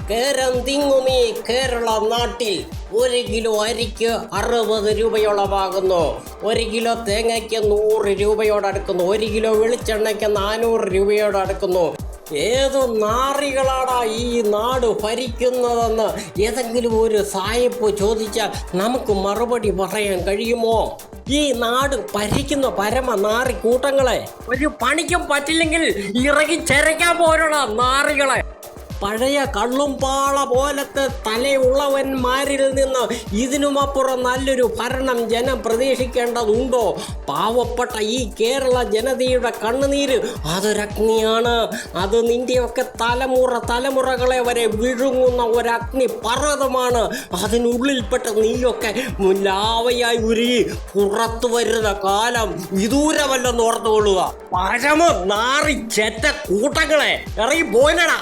കേരം തിങ്ങുമീ കേരള നാട്ടിൽ 1 കിലോ അരിക്ക് 60 രൂപയോളമാകുന്നു. 1 കിലോ തേങ്ങയ്ക്ക് 100 രൂപയോടടുക്കുന്നു. 1 കിലോ വെളിച്ചെണ്ണയ്ക്ക് 400 രൂപയോടടുക്കുന്നു. ഏത് നാറികളാടാ ഈ നാട് ഭരിക്കുന്നതെന്ന് ഏതെങ്കിലും ഒരു സായിപ്പ് ചോദിച്ചാൽ നമുക്ക് മറുപടി പറയാൻ കഴിയുമോ? ഈ നാട് ഭരിക്കുന്ന പരമ നാറി കൂട്ടങ്ങളെ ഒരു പണിക്കും പറ്റില്ലെങ്കിൽ ഇറങ്ങി ചെരയ്ക്കാൻ പോരണ നാറികളെ. പഴയ കള്ളുംപാള പോലത്തെ തലയുള്ളവന്മാരിൽ നിന്ന് ഇതിനുമപ്പുറം നല്ലൊരു ഭരണം ജനം പ്രതീക്ഷിക്കേണ്ടതുണ്ടോ? പാവപ്പെട്ട ഈ കേരള ജനതയുടെ കണ്ണുനീര് അതൊരഗ്നിയാണ്. അത് നിന്റെയൊക്കെ തലമുറകളെ വരെ വിഴുങ്ങുന്ന ഒരഗ്നി പർവ്വതമാണ്. അതിനുള്ളിൽപ്പെട്ട നീയൊക്കെ ലാവയായി ഉരുകി പുറത്തു വരുന്ന കാലം വിദൂരമല്ലെന്ന് ഓർത്തുകൊള്ളുക. പരമ നാറി ചെറ്റ കൂട്ടങ്ങളെ ഇറങ്ങി പോയിനടാ.